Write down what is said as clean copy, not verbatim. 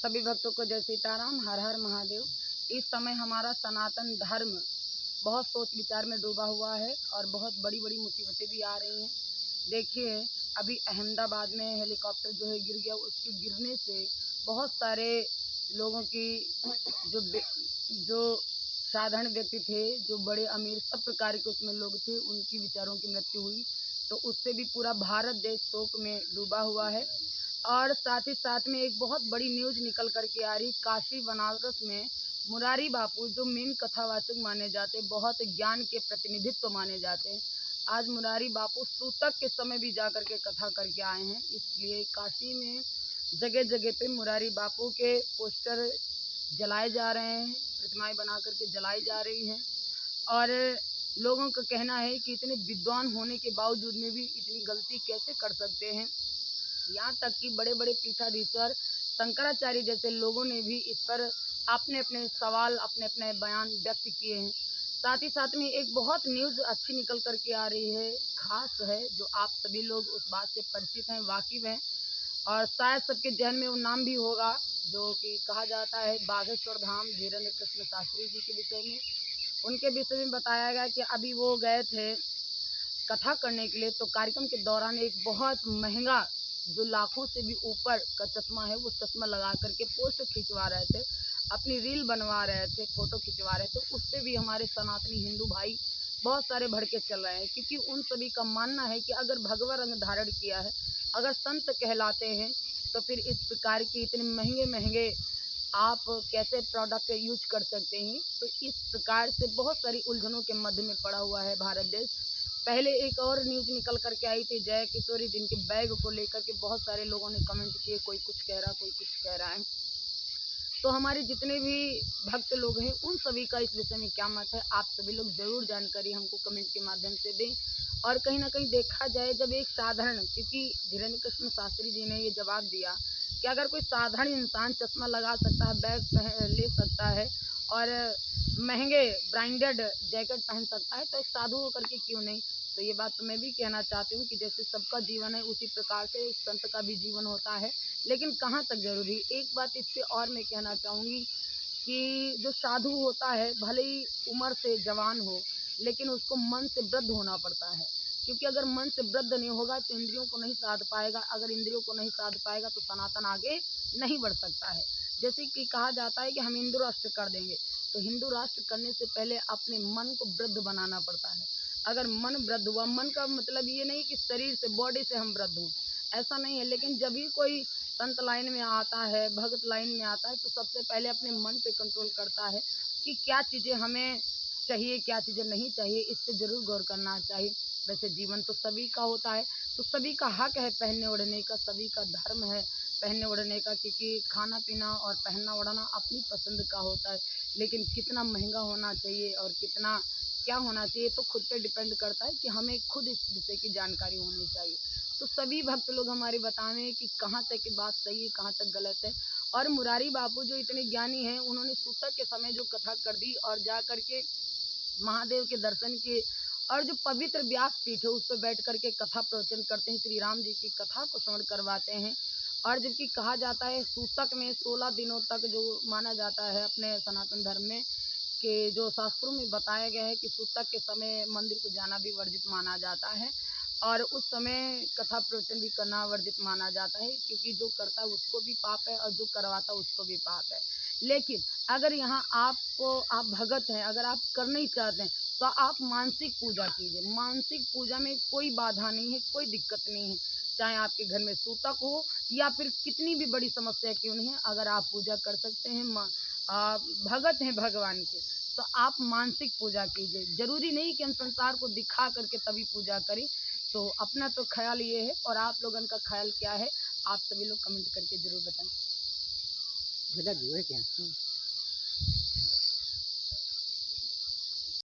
सभी भक्तों को जय सीताराम, हर हर महादेव। इस समय हमारा सनातन धर्म बहुत सोच विचार में डूबा हुआ है और बहुत बड़ी बड़ी मुसीबतें भी आ रही हैं। देखिए, अभी अहमदाबाद में हेलीकॉप्टर जो है गिर गया। उसके गिरने से बहुत सारे लोगों की जो साधारण व्यक्ति थे, जो बड़े अमीर, सब प्रकार के उसमें लोग थे, उनकी बेचारों की मृत्यु हुई। तो उससे भी पूरा भारत देश शोक में डूबा हुआ है। और साथ ही साथ में एक बहुत बड़ी न्यूज़ निकल कर के आ रही, काशी बनारस में मुरारी बापू जो मेन कथावाचक माने जाते हैं, बहुत ज्ञान के प्रतिनिधित्व माने जाते हैं, आज मुरारी बापू सूतक के समय भी जा कर के कथा करके आए हैं। इसलिए काशी में जगह जगह पे मुरारी बापू के पोस्टर जलाए जा रहे हैं, प्रतिमाएं बना करके जलाई जा रही हैं। और लोगों का कहना है कि इतने विद्वान होने के बावजूद में भी इतनी गलती कैसे कर सकते हैं। यहाँ तक कि बड़े बड़े पीठाधीश्वर शंकराचार्य जैसे लोगों ने भी इस पर अपने अपने सवाल, अपने अपने बयान व्यक्त किए हैं। साथ ही साथ में एक बहुत न्यूज़ अच्छी निकल कर के आ रही है, खास है, जो आप सभी लोग उस बात से परिचित हैं, वाकिफ़ हैं, और शायद सबके जहन में वो नाम भी होगा, जो कि कहा जाता है बागेश्वर धाम धीरेन्द्र कृष्ण शास्त्री जी के विषय में। उनके विषय में बताया गया कि अभी वो गए थे कथा करने के लिए, तो कार्यक्रम के दौरान एक बहुत महंगा, जो लाखों से भी ऊपर का चश्मा है, वो चश्मा लगा करके पोस्ट खिंचवा रहे थे, अपनी रील बनवा रहे थे, फ़ोटो खिंचवा रहे थे। उससे भी हमारे सनातनी हिंदू भाई बहुत सारे भड़के चल रहे हैं, क्योंकि उन सभी का मानना है कि अगर भगवा रंग धारण किया है, अगर संत कहलाते हैं, तो फिर इस प्रकार की इतने महंगे महंगे आप कैसे प्रोडक्ट यूज कर सकते हैं। तो इस प्रकार से बहुत सारी उलझनों के मध्य में पड़ा हुआ है भारत देश। पहले एक और न्यूज़ निकल कर के आई थी, जय किशोरी, जिनके बैग को लेकर के बहुत सारे लोगों ने कमेंट किए, कोई कुछ कह रहा, कोई कुछ कह रहा है। तो हमारे जितने भी भक्त लोग हैं, उन सभी का इस विषय में क्या मत है, आप सभी लोग ज़रूर जानकारी हमको कमेंट के माध्यम से दें। और कहीं ना कहीं देखा जाए, जब एक साधारण, क्योंकि धीरेन्द्र कृष्ण शास्त्री जी ने ये जवाब दिया कि अगर कोई साधारण इंसान चश्मा लगा सकता है, बैग ले सकता है और महंगे ब्रांडेड जैकेट पहन सकता है, तो एक साधु होकर के क्यों नहीं। तो ये बात तो मैं भी कहना चाहती हूँ कि जैसे सबका जीवन है, उसी प्रकार से एक संत का भी जीवन होता है, लेकिन कहाँ तक ज़रूरी। एक बात इस पे और मैं कहना चाहूँगी कि जो साधु होता है, भले ही उम्र से जवान हो, लेकिन उसको मन से वृद्ध होना पड़ता है, क्योंकि अगर मन से वृद्ध नहीं होगा तो इंद्रियों को नहीं साध पाएगा। अगर इंद्रियों को नहीं साध पाएगा तो सनातन आगे नहीं बढ़ सकता है। जैसे कि कहा जाता है कि हम हिंदू राष्ट्र कर देंगे, तो हिंदू राष्ट्र करने से पहले अपने मन को वृद्ध बनाना पड़ता है। अगर मन वृद्ध हुआ, मन का मतलब ये नहीं कि शरीर से, बॉडी से हम वृद्ध हों, ऐसा नहीं है, लेकिन जब भी कोई संत लाइन में आता है, भगत लाइन में आता है, तो सबसे पहले अपने मन पे कंट्रोल करता है कि क्या चीज़ें हमें चाहिए, क्या चीज़ें नहीं चाहिए, इस पे ज़रूर गौर करना चाहिए। वैसे जीवन तो सभी का होता है, तो सभी का हक है पहनने ओढ़ने का, सभी का धर्म है पहनने ओढ़ने का, क्योंकि खाना पीना और पहनना ओढ़ना अपनी पसंद का होता है। लेकिन कितना महंगा होना चाहिए और कितना क्या होना चाहिए, तो खुद पे डिपेंड करता है कि हमें खुद इस विषय की जानकारी होनी चाहिए। तो सभी भक्त लोग हमारे बताएं कि कहाँ तक की बात सही है, कहाँ तक गलत है। और मुरारी बापू जो इतने ज्ञानी हैं, उन्होंने सूतक के समय जो कथा कर दी और जा करके महादेव के दर्शन किए, और जो पवित्र व्यास पीठ है उस पर बैठ करके कथा प्रवचन करते हैं, श्री राम जी की कथा को श्रवण करवाते हैं। और जबकि कहा जाता है सूतक में 16 दिनों तक, जो माना जाता है अपने सनातन धर्म में, कि जो शास्त्रों में बताया गया है कि सूतक के समय मंदिर को जाना भी वर्जित माना जाता है, और उस समय कथा प्रवचन भी करना वर्जित माना जाता है, क्योंकि जो करता है उसको भी पाप है और जो करवाता है उसको भी पाप है। लेकिन अगर यहाँ आपको, आप भगत हैं, अगर आप कर नहीं चाहते हैं, तो आप मानसिक पूजा कीजिए। मानसिक पूजा में कोई बाधा नहीं है, कोई दिक्कत नहीं है, चाहे आपके घर में सूतक हो या फिर कितनी भी बड़ी समस्या क्यों नहीं है, अगर आप पूजा कर सकते हैं, भगत हैं भगवान के, तो आप मानसिक पूजा कीजिए। ज़रूरी नहीं कि हम संसार को दिखा करके तभी पूजा करें। तो अपना तो ख्याल ये है, और आप लोगों का ख्याल क्या है, आप सभी लोग कमेंट करके ज़रूर बताएं। बेटा जी, वो क्या